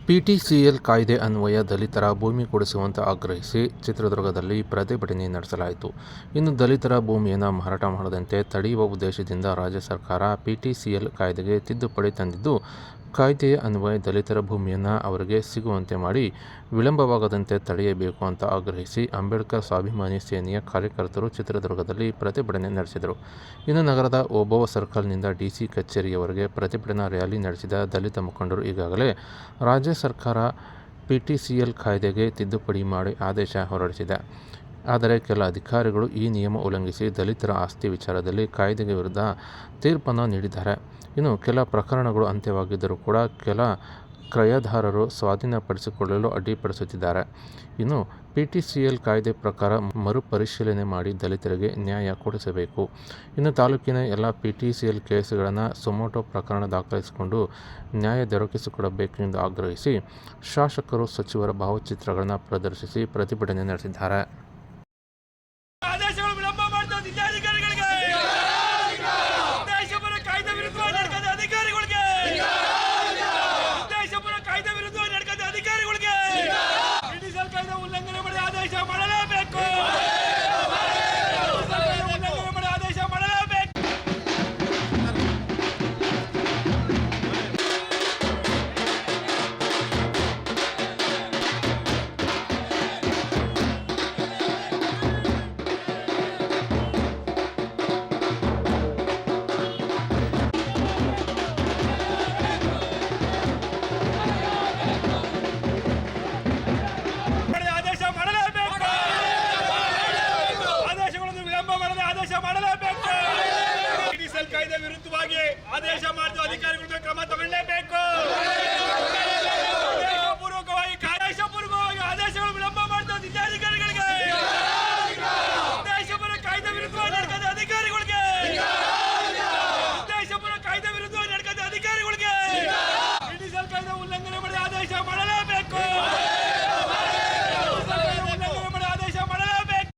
PTCL ಕಾಯ್ದೆ ಅನ್ವಯ ದಲಿತರ ಭೂಮಿ ಕೊಡಿಸುವಂತೆ ಆಗ್ರಹಿಸಿ ಚಿತ್ರದುರ್ಗದಲ್ಲಿ ಪ್ರತಿಭಟನೆ ನಡೆಸಲಾಯಿತು. ಇನ್ನು ದಲಿತರ ಭೂಮಿಯನ್ನು ಮಾರಾಟ ಮಾಡದಂತೆ ತಡೆಯುವ ಉದ್ದೇಶದಿಂದ ರಾಜ್ಯ ಸರ್ಕಾರ ಪಿಟಿಸಿಎಲ್ ಕಾಯ್ದೆಗೆ ತಿದ್ದುಪಡಿ ತಂದಿದ್ದು, ಕಾಯ್ದೆಯ ಅನ್ವಯ ದಲಿತರ ಭೂಮಿಯನ್ನು ಅವರಿಗೆ ಸಿಗುವಂತೆ ಮಾಡಿ ವಿಳಂಬವಾಗದಂತೆ ತಡೆಯಬೇಕು ಅಂತ ಆಗ್ರಹಿಸಿ ಅಂಬೇಡ್ಕರ್ ಸ್ವಾಭಿಮಾನಿ ಸೇನೆಯ ಕಾರ್ಯಕರ್ತರು ಚಿತ್ರದುರ್ಗದಲ್ಲಿ ಪ್ರತಿಭಟನೆ ನಡೆಸಿದರು. ಇನ್ನು ನಗರದ ಓಬವ್ವ ಸರ್ಕಲ್ನಿಂದ ಡಿಸಿ ಕಚೇರಿಯವರೆಗೆ ಪ್ರತಿಭಟನಾ ರ್ಯಾಲಿ ನಡೆಸಿದ ದಲಿತ ಮುಖಂಡರು ಈಗಾಗಲೇ ರಾಜ್ಯ ಸರ್ಕಾರ ಪಿಟಿಸಿಎಲ್ ಕಾಯ್ದೆಗೆ ತಿದ್ದುಪಡಿ ಮಾಡಿ ಆದೇಶ ಹೊರಡಿಸಿದೆ. ಆದರೆ ಕೆಲ ಅಧಿಕಾರಿಗಳು ಈ ನಿಯಮ ಉಲ್ಲಂಘಿಸಿ ದಲಿತರ ಆಸ್ತಿ ವಿಚಾರದಲ್ಲಿ ಕಾಯ್ದೆಗೆ ವಿರುದ್ಧ ತೀರ್ಪನ್ನು ನೀಡಿದ್ದಾರೆ. ಇನ್ನು ಕೆಲ ಪ್ರಕರಣಗಳು ಅಂತ್ಯವಾಗಿದ್ದರೂ ಕೂಡ ಕೆಲ ಕ್ರಯದಾರರು ಸ್ವಾಧೀನಪಡಿಸಿಕೊಳ್ಳಲು ಅಡ್ಡಿಪಡಿಸುತ್ತಿದ್ದಾರೆ. ಇನ್ನು ಪಿಟಿಸಿಎಲ್ ಕಾಯ್ದೆ ಪ್ರಕಾರ ಮರುಪರಿಶೀಲನೆ ಮಾಡಿ ದಲಿತರಿಗೆ ನ್ಯಾಯ ಕೊಡಿಸಬೇಕು. ಇನ್ನು ತಾಲೂಕಿನ ಎಲ್ಲ ಪಿಟಿಸಿಎಲ್ ಕೇಸುಗಳನ್ನು ಸುಮೋಟೋ ಪ್ರಕರಣ ದಾಖಲಿಸಿಕೊಂಡು ನ್ಯಾಯ ದೊರಕಿಸಿಕೊಡಬೇಕೆಂದು ಆಗ್ರಹಿಸಿ ಶಾಸಕರು, ಸಚಿವರ ಭಾವಚಿತ್ರಗಳನ್ನು ಪ್ರದರ್ಶಿಸಿ ಪ್ರತಿಭಟನೆ ನಡೆಸಿದ್ದಾರೆ.